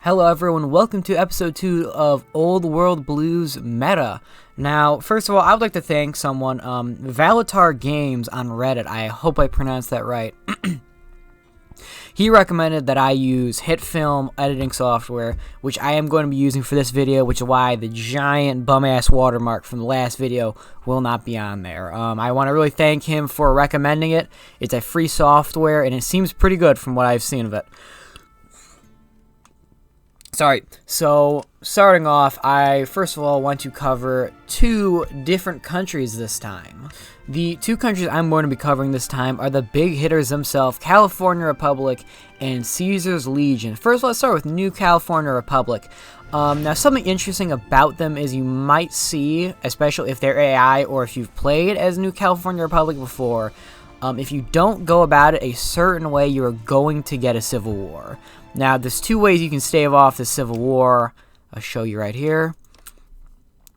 Hello everyone, welcome to episode 2 of Old World Blues Meta. Now, first of all, I would like to thank someone, Valatar Games on Reddit, I hope I pronounced that right. He recommended that I use HitFilm editing software, which I am going to be using for this video, which is why the giant bum-ass watermark from the last video will not be on there. I want to really thank him for recommending it. It's a free software, and it seems pretty good from what I've seen of it. Sorry, so starting off, I first of all want to cover two different countries this time. The two countries I'm going to be covering this time are the big hitters themselves, California Republic and Caesar's Legion. First of all, let's start with New California Republic. Now, something interesting about them is you might see, especially if they're AI or if you've played as New California Republic before, if you don't go about it a certain way, you are going to get a civil war. Now, there's two ways you can stave off the Civil War. I'll show you right here.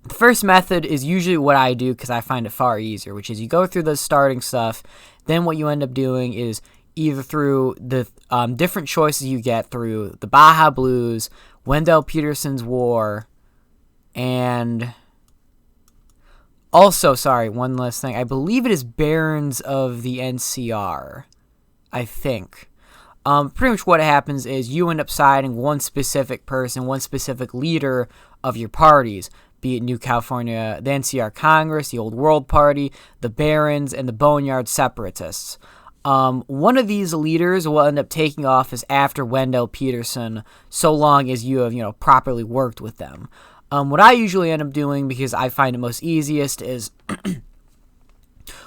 The first method is usually what I do because I find it far easier, which is you go through the starting stuff. Then what you end up doing is either through the different choices you get through the Baja Blues, Wendell Peterson's War, and also, sorry, one last thing. I believe it is Barons of the NCR, I think. Pretty much what happens is you end up siding one specific person, one specific leader of your parties, be it New California, the NCR Congress, the Old World Party, the Barons, and the Boneyard Separatists. One of these leaders will end up taking office after Wendell Peterson, so long as you have, properly worked with them. What I usually end up doing, because I find it most easiest, is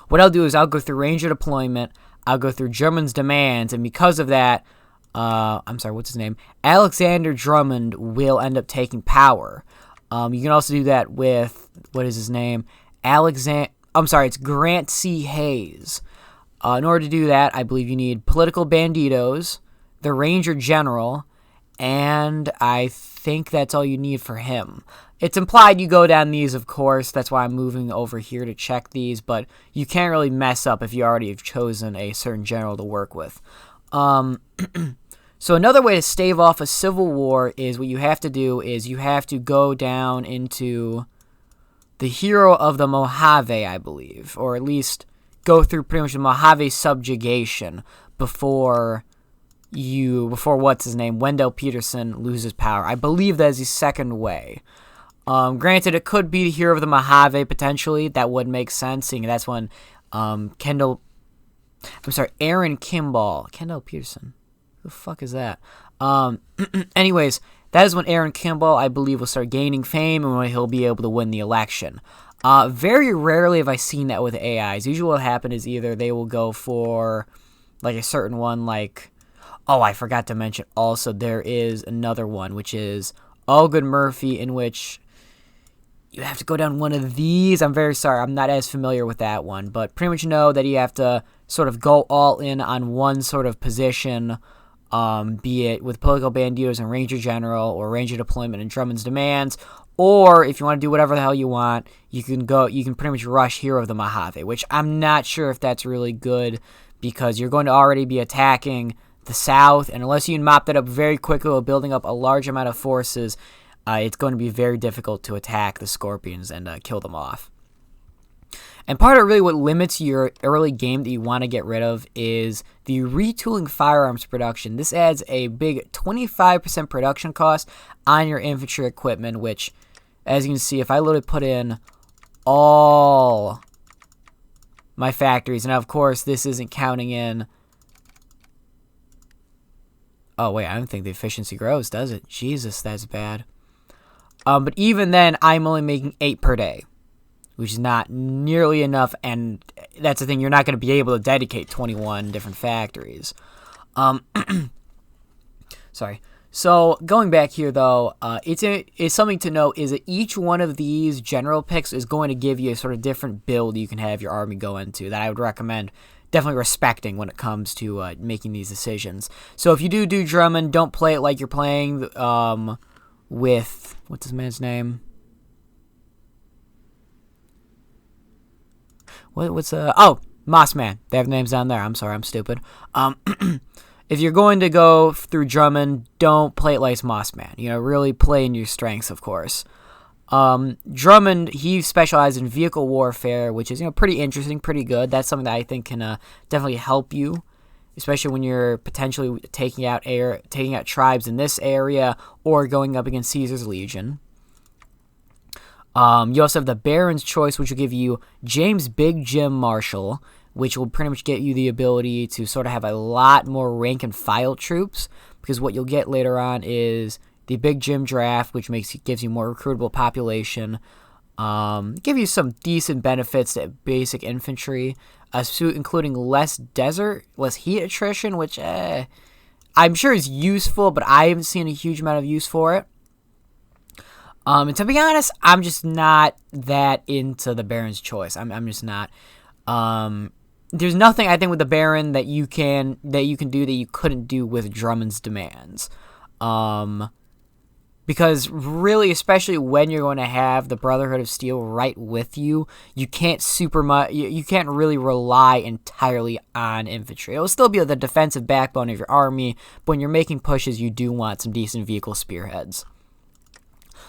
what I'll do is I'll go through Ranger Deployment, I'll go through Drummond's demands, and because of that, what's his name? Alexander Drummond will end up taking power. You can also do that with, what is his name? It's Grant C. Hayes. In order to do that, I believe you need political banditos, the Ranger General, and I think that's all you need for him. It's implied you go down these, of course. That's why I'm moving over here to check these, but you can't really mess up if you already have chosen a certain general to work with. So another way to stave off a civil war is what you have to do is you have to go down into the hero of the Mojave, I believe, or at least go through pretty much the Mojave subjugation before what's his name, Wendell Peterson loses power. I believe that is the second way. Granted, it could be the hero of the Mojave, potentially. That would make sense, seeing that's when Aaron Kimball. Kendall Peterson. Who the fuck is that? Anyways, that is when Aaron Kimball, I believe, will start gaining fame and when he'll be able to win the election. Very rarely have I seen that with AIs. Usually what will happen is either they will go for, like, a certain one, like... Oh, I forgot to mention also there is another one, which is Allgood Murphy, in which... you have to go down one of these. I'm very sorry. I'm not as familiar with that one. But pretty much know that you have to sort of go all in on one sort of position, be it with political banditos and Ranger General or Ranger Deployment and Drummond's demands. Or if you want to do whatever the hell you want, you can pretty much rush Hero of the Mojave, which I'm not sure if that's really good because you're going to already be attacking the South. And unless you mop that up very quickly while building up a large amount of forces, it's going to be very difficult to attack the Scorpions and kill them off. And part of really what limits your early game that you want to get rid of is the retooling firearms production. This adds a big 25% production cost on your infantry equipment, which, as you can see, if I literally put in all my factories, and of course this isn't counting in... Oh, wait, I don't think the efficiency grows, does it? Jesus, that's bad. But even then, I'm only making 8 per day, which is not nearly enough, and that's the thing, you're not going to be able to dedicate 21 different factories. Sorry. So, going back here, though, it's something to note is that each one of these general picks is going to give you a sort of different build you can have your army go into that I would recommend definitely respecting when it comes to making these decisions. So, if you do Drummond, don't play it like you're playing with... what's this man's name? What's Mossman. They have names down there. I'm sorry, I'm stupid. if you're going to go through Drummond, don't play it like Mossman. You know, really play in your strengths, of course. Drummond, he specializes in vehicle warfare, which is, you know, pretty interesting, pretty good. That's something that I think can definitely help you, especially when you're potentially taking out tribes in this area or going up against Caesar's Legion. You also have the Baron's Choice, which will give you James Big Jim Marshall, which will pretty much get you the ability to sort of have a lot more rank and file troops, because what you'll get later on is the Big Jim draft, which gives you more recruitable population, give you some decent benefits to basic infantry, including less heat attrition, which I'm sure is useful, but I haven't seen a huge amount of use for it. And to be honest, I'm just not that into the Baron's Choice. I'm just not. There's nothing I think with the Baron that you can do that you couldn't do with Drummond's demands. Because really, especially when you're going to have the Brotherhood of Steel right with you, you can't you can't really rely entirely on infantry. It'll still be the defensive backbone of your army, but when you're making pushes, you do want some decent vehicle spearheads.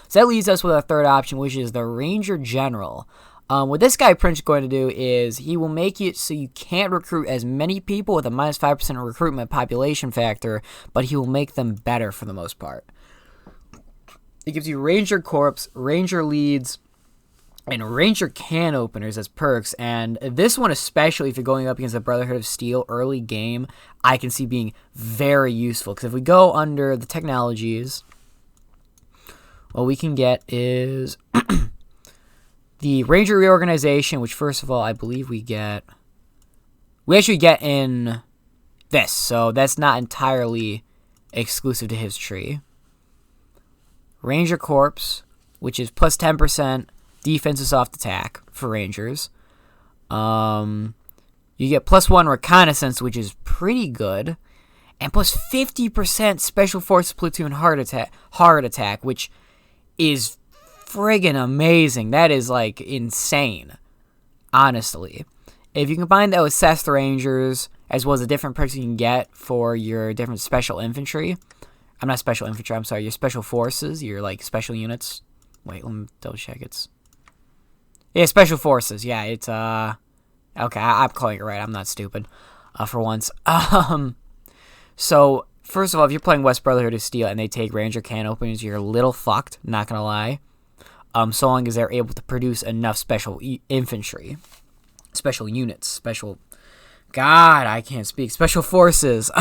So that leaves us with our third option, which is the Ranger General. What this guy pretty much going to do is he will make it so you can't recruit as many people with a minus 5% recruitment population factor, but he will make them better for the most part. It gives you Ranger Corps, Ranger Leads, and Ranger Can Openers as perks. And this one, especially if you're going up against the Brotherhood of Steel early game, I can see being very useful. Because if we go under the technologies, what we can get is the Ranger Reorganization, which first of all, I believe we actually get in this. So that's not entirely exclusive to his tree. Ranger Corps, which is plus 10% defensive soft attack for Rangers. You get plus 1 reconnaissance, which is pretty good. And plus 50% special forces platoon hard attack, which is friggin' amazing. That is like insane, honestly. If you combine that with Seth Rangers, as well as the different perks you can get for your different special infantry. I'm not special infantry, I'm sorry, your special forces, your like special units. Wait, let me double check. Yeah, special forces. Yeah, it's okay, I'm calling it right. I'm not stupid for once. So first of all, if you're playing West Brotherhood of Steel and they take Ranger Can Openers, you're a little fucked, not gonna lie. So long as they're able to produce enough special infantry, special units, special forces.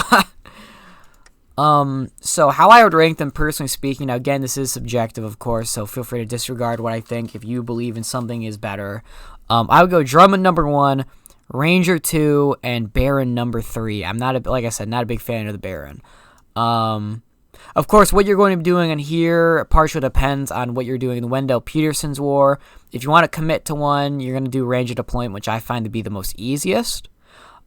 So how I would rank them personally speaking, now again, this is subjective, of course, so feel free to disregard what I think if you believe in something is better. I would go Drummond number 1, Ranger 2, and Baron number 3. I'm like I said, not a big fan of the Baron. Of course, what you're going to be doing in here partially depends on what you're doing in the Wendell Peterson's War. If you want to commit to one, you're going to do Ranger Deployment, which I find to be the most easiest.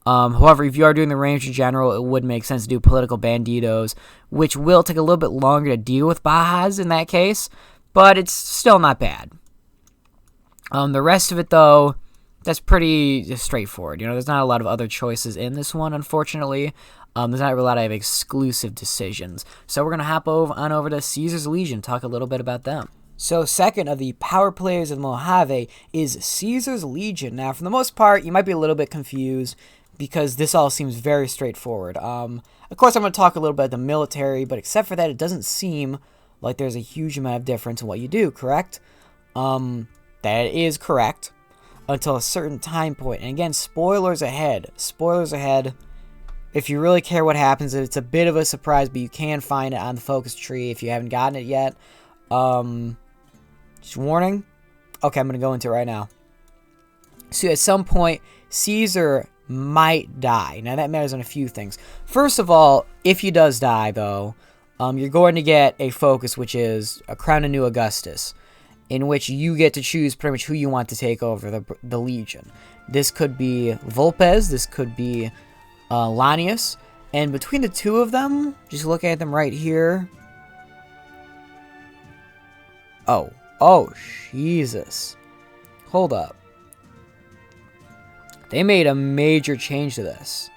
However, if you are doing the Ranger General, it would make sense to do Political Banditos, which will take a little bit longer to deal with Bajas in that case, but it's still not bad. The rest of it, though, that's pretty straightforward. You know, there's not a lot of other choices in this one, unfortunately. There's not a lot of exclusive decisions. So we're going to hop on over to Caesar's Legion, talk a little bit about them. So second of the power players of the Mojave is Caesar's Legion. Now, for the most part, you might be a little bit confused because this all seems very straightforward. Of course, I'm going to talk a little bit about the military, but except for that, it doesn't seem like there's a huge amount of difference in what you do, correct? That is correct until a certain time point. And again, spoilers ahead. Spoilers ahead. If you really care what happens, it's a bit of a surprise, but you can find it on the focus tree if you haven't gotten it yet. Just warning. Okay, I'm going to go into it right now. So at some point, Caesar might die. Now, that matters on a few things. First of all, if he does die, though, you're going to get a focus, which is a Crown of New Augustus, in which you get to choose pretty much who you want to take over the Legion. This could be Volpez, this could be Lanius, and between the two of them, just looking at them right here. Oh, Jesus. Hold up. They made a major change to this.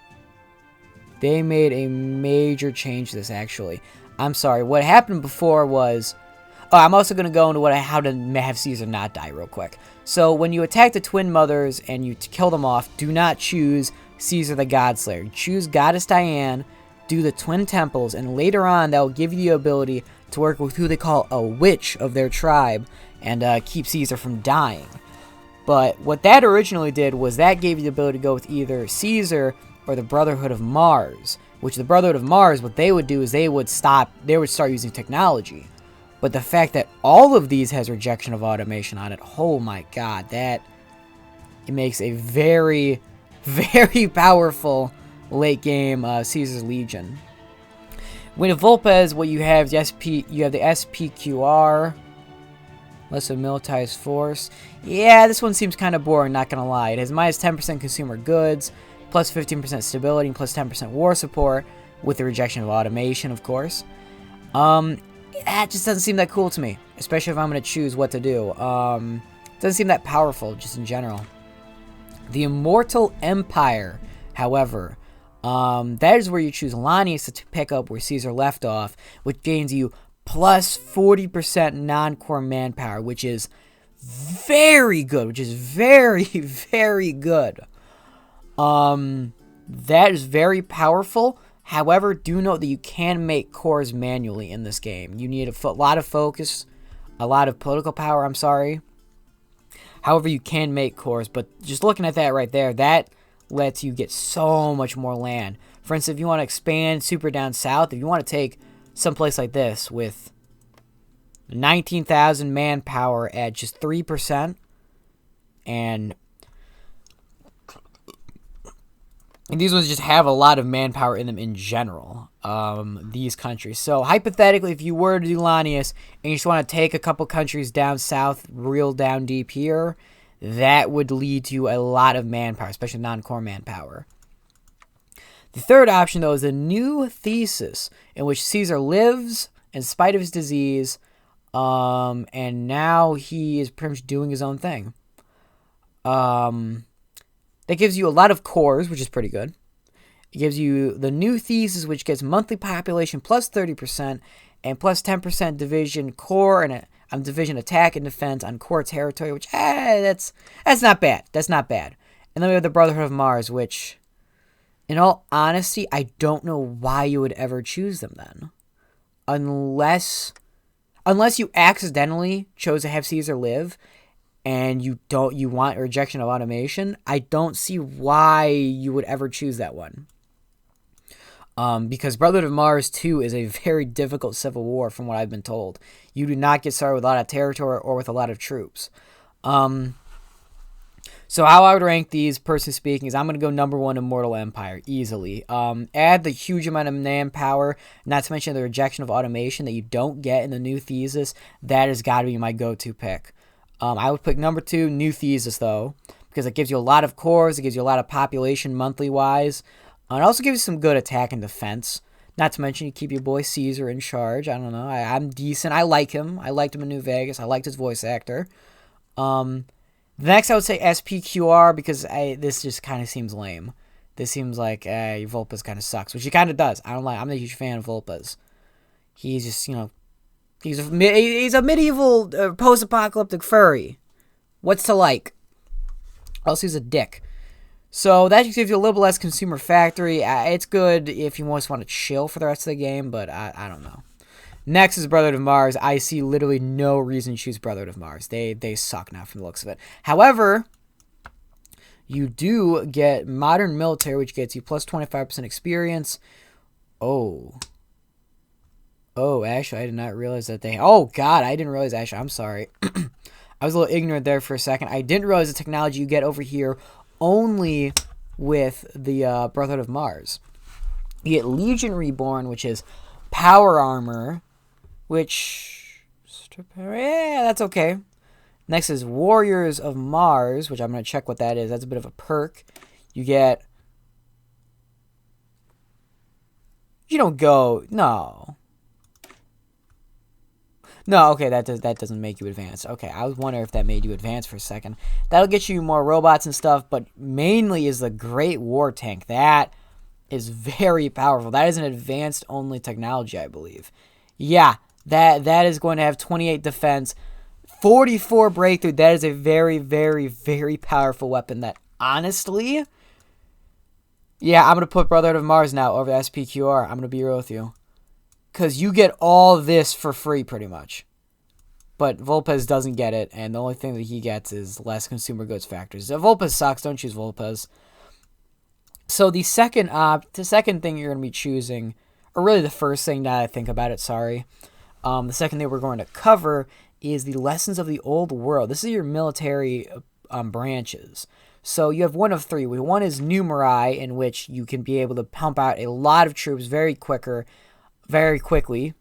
They made a major change to this, actually. I'm sorry. What happened before was... Oh, I'm also going to go into how to have Caesar not die real quick. So, when you attack the Twin Mothers and you kill them off, do not choose Caesar the Godslayer. Choose Goddess Diane, do the Twin Temples, and later on, that will give you the ability to work with who they call a witch of their tribe and keep Caesar from dying. But what that originally did was that gave you the ability to go with either Caesar or the Brotherhood of Mars, which the Brotherhood of Mars, what they would do is they would start using technology. But the fact that all of these has rejection of automation on it, oh my god, it makes a very, very powerful late game Caesar's Legion. With Vulpes, what you have is you have the SPQR, less of militarized force. Yeah, this one seems kind of boring, not gonna lie. It has minus 10% consumer goods, plus 15% stability, and plus 10% war support, with the rejection of automation, of course. That just doesn't seem that cool to me, especially if I'm going to choose what to do. It doesn't seem that powerful, just in general. The Immortal Empire, however, that is where you choose Lanius to pick up where Caesar left off, which gains you plus 40% non-core manpower, which is very good, which is very, very good. That is very powerful. However, do note that you can make cores manually in this game. You need a lot of focus, a lot of political power, I'm sorry. However, you can make cores, but just looking at that right there, that lets you get so much more land. For instance, if you want to expand super down south, if you want to take someplace like this with 19,000 manpower at just 3%, and these ones just have a lot of manpower in them in general, these countries. So, hypothetically, if you were to do Lanius, and you just want to take a couple countries down south, real down deep here, that would lead to a lot of manpower, especially non-core manpower. The third option, though, is a new thesis, in which Caesar lives in spite of his disease, and now he is pretty much doing his own thing. That gives you a lot of cores, which is pretty good. It gives you the new thesis, which gets monthly population plus 30% and plus 10% division core and division attack and defense on core territory, which that's not bad. That's not bad. And then we have the Brotherhood of Mars, which, in all honesty, I don't know why you would ever choose them then, unless you accidentally chose to have Caesar live. And you want a rejection of automation, I don't see why you would ever choose that one. Because Brotherhood of Mars 2 is a very difficult civil war from what I've been told. You do not get started with a lot of territory or with a lot of troops. So how I would rank these, personally speaking, is I'm going to go number 1, Immortal Empire, easily. Add the huge amount of manpower, not to mention the rejection of automation that you don't get in the new thesis. That has got to be my go-to pick. I would pick number 2, New Thesis, though, because it gives you a lot of cores, it gives you a lot of population monthly-wise, and it also gives you some good attack and defense. Not to mention, you keep your boy Caesar in charge. I don't know, I'm decent. I like him. I liked him in New Vegas. I liked his voice actor. Next, I would say SPQR, because this just kind of seems lame. This seems like Vulpes kind of sucks, which he kind of does. I don't like. I'm a huge fan of Vulpes. He's just, he's a medieval post-apocalyptic furry. What's to like? Also, he's a dick. So that just gives you a little bit less consumer factory. It's good if you just want to chill for the rest of the game, but I don't know. Next is Brotherhood of Mars. I see literally no reason to choose Brotherhood of Mars. They suck now from the looks of it. However, you do get Modern Military, which gets you plus 25% experience. Actually, I did not realize that they... Oh, God, I didn't realize... Actually, I'm sorry. I was a little ignorant there for a second. I didn't realize the technology you get over here only with the Brotherhood of Mars. You get Legion Reborn, which is power armor, which... Yeah, that's okay. Next is Warriors of Mars, which I'm going to check what that is. That's a bit of a perk. You get... You don't go... No. No, okay, that doesn't make you advance. Okay, I was wondering if that made you advance for a second. That'll get you more robots and stuff, but mainly is the Great War Tank. That is very powerful. That is an advanced only technology, I believe. Yeah, that is going to have 28 defense, 44 breakthrough. That is a very, very, very powerful weapon that, honestly, yeah, I'm going to put Brotherhood of Mars now over SPQR. I'm going to be real with you. Because you get all this for free, pretty much. But Vulpes doesn't get it, and the only thing that he gets is less consumer goods factors. If Vulpes sucks, don't choose Vulpes. So the second thing you're going to be choosing, or really the first thing now that I think about it, sorry. The second thing we're going to cover is the Lessons of the Old World. This is your military branches. So you have one of three. One is Numerai, in which you can be able to pump out a lot of troops very quickly,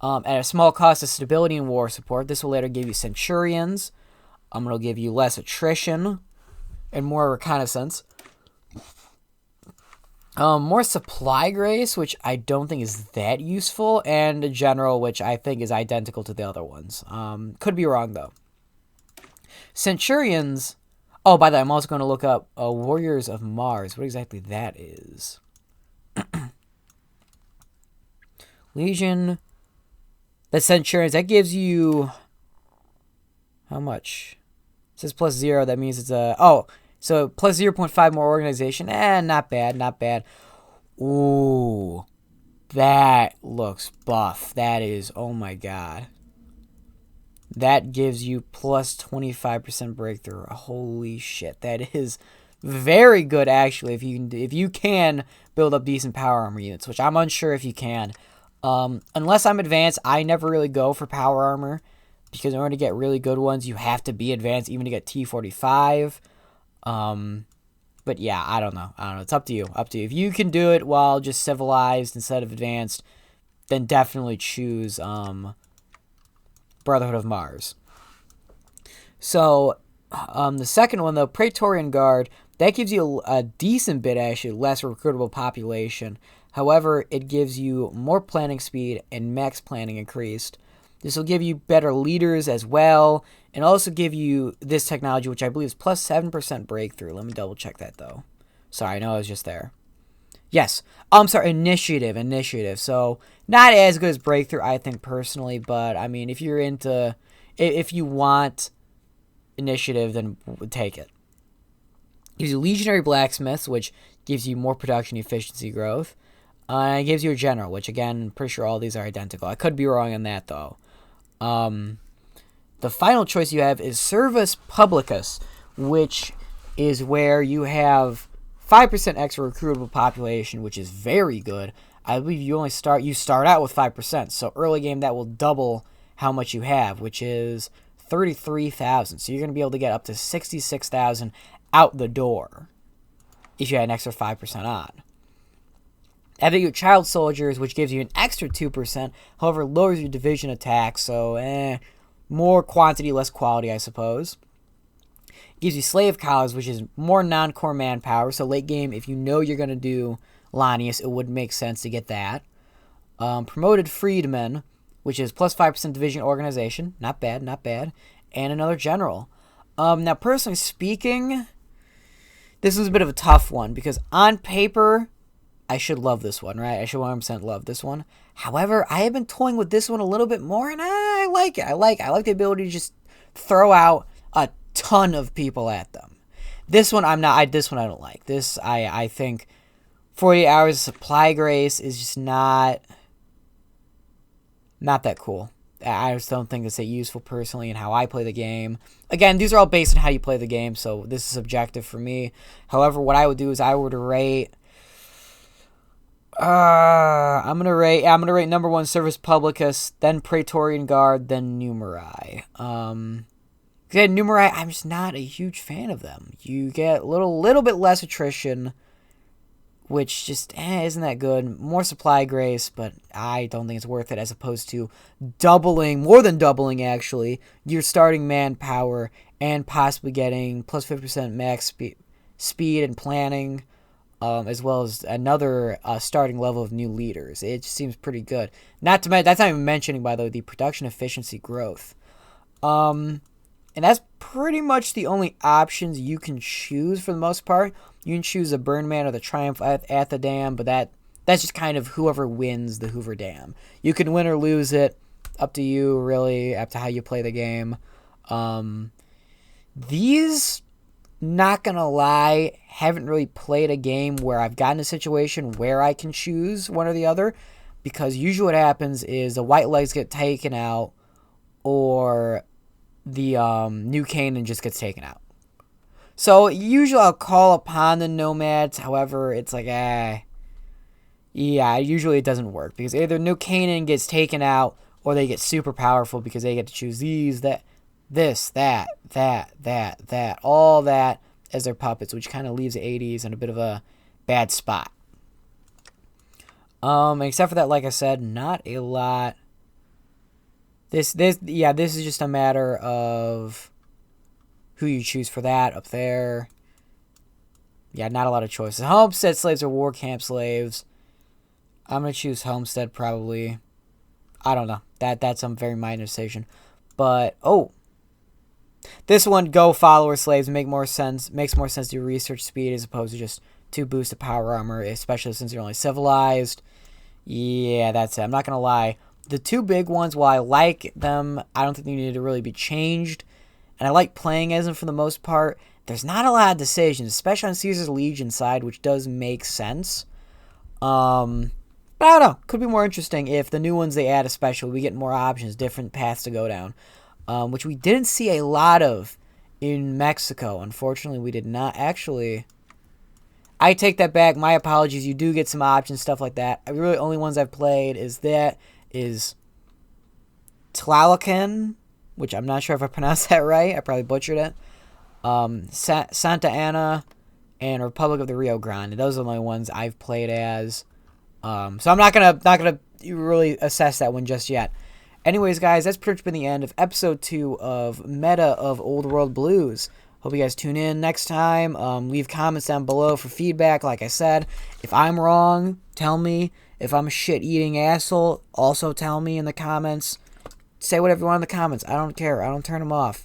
at a small cost of stability and war support. This will later give you Centurions. It'll give you less attrition and more reconnaissance. More supply grace, which I don't think is that useful, and a general, which I think is identical to the other ones. Could be wrong, though. Centurions... Oh, by the way, I'm also going to look up Warriors of Mars. What exactly that is. Legion. The Centurions, that gives you... How much? It says plus 0. That means it's a... Oh, so plus 0.5 more organization. Not bad, not bad. Ooh. That looks buff. That is... Oh, my God. That gives you plus 25% breakthrough. Holy shit. That is very good, actually, if you can build up decent power armor units, which I'm unsure if you can. Unless I'm advanced, I never really go for power armor, because in order to get really good ones, you have to be advanced, even to get T45. But yeah, I don't know. It's up to you. If you can do it while just civilized instead of advanced, then definitely choose Brotherhood of Mars. So, the second one, though, Praetorian Guard, that gives you a decent bit, actually, less recruitable population. However, it gives you more planning speed and max planning increased. This will give you better leaders as well, and also give you this technology, which I believe is plus 7% breakthrough. Let me double check that, though. Sorry, I know I was just there. Yes. I'm sorry, initiative. So, not as good as breakthrough, I think, personally, but, I mean, if you want initiative, then take it. Gives you Legionary Blacksmiths, which gives you more production efficiency growth. And it gives you a General, which, again, I'm pretty sure all these are identical. I could be wrong on that, though. The final choice you have is Servus Publicus, which is where you have 5% extra recruitable population, which is very good. I believe you start out with 5%, so early game that will double how much you have, which is 33,000. So you're going to be able to get up to 66,000 out the door if you had an extra 5% on. Having your Child Soldiers, which gives you an extra 2%, however, lowers your division attack, so more quantity, less quality, I suppose. Gives you Slave Collars, which is more non-core manpower, so late game, if you know you're going to do Lanius, it would make sense to get that. Promoted Freedmen, which is plus 5% division organization, not bad, and another General. Now, personally speaking, this was a bit of a tough one, because on paper, I should love this one, right? I should 100% love this one. However, I have been toying with this one a little bit more, and I like it. I like the ability to just throw out a ton of people at them. This one I don't like. This I think 48 hours of supply grace is just not that cool. I just don't think it's that useful personally in how I play the game. Again, these are all based on how you play the game, so this is subjective for me. However, what I would do is I would rate I'm gonna rate number 1 Servus Publicus, then Praetorian Guard, then Numerai. Numerai, I'm just not a huge fan of them. You get a little bit less attrition, which just isn't that good. More supply grace, but I don't think it's worth it, as opposed to more than doubling actually, your starting manpower and possibly getting plus 50% max speed and planning. As well as another starting level of new leaders. It just seems pretty good. That's not even mentioning, by the way, the production efficiency growth. And that's pretty much the only options you can choose for the most part. You can choose the Burn Man or the Triumph at the dam, but that's just kind of whoever wins the Hoover Dam. You can win or lose it. Up to you, really, up to how you play the game. These, not gonna lie, haven't really played a game where I've gotten a situation where I can choose one or the other, because usually what happens is the white legs get taken out, or the New Canaan just gets taken out. So usually I'll call upon the Nomads. However, it's like, yeah, usually it doesn't work, because either New Canaan gets taken out or they get super powerful because they get to choose these, that, all that as their puppets, which kind of leaves the 80s in a bit of a bad spot. Except for that, like I said, not a lot. This is just a matter of who you choose for that up there. Yeah, not a lot of choices. Homestead slaves or war camp slaves. I'm going to choose Homestead probably. I don't know. That's a very minor decision. But, this one, go follower slaves, makes more sense to do research speed as opposed to just 2 boosts of power armor, especially since you're only civilized. Yeah, that's it. I'm not going to lie. The 2 big ones, while I like them, I don't think they need to really be changed. And I like playing as them for the most part. There's not a lot of decisions, especially on Caesar's Legion side, which does make sense. But I don't know. Could be more interesting if the new ones they add, especially, we get more options, different paths to go down. Which we didn't see a lot of in Mexico. Unfortunately, we did not actually. I take that back. My apologies. You do get some options, stuff like that. The really only ones I've played is Tlalocan, which I'm not sure if I pronounced that right. I probably butchered it. Santa Ana and Republic of the Rio Grande. Those are the only ones I've played as. So I'm not gonna really assess that one just yet. Anyways, guys, that's pretty much been the end of episode 2 of Meta of Old World Blues. Hope you guys tune in next time. Leave comments down below for feedback. Like I said, if I'm wrong, tell me. If I'm a shit-eating asshole, also tell me in the comments. Say whatever you want in the comments. I don't care. I don't turn them off.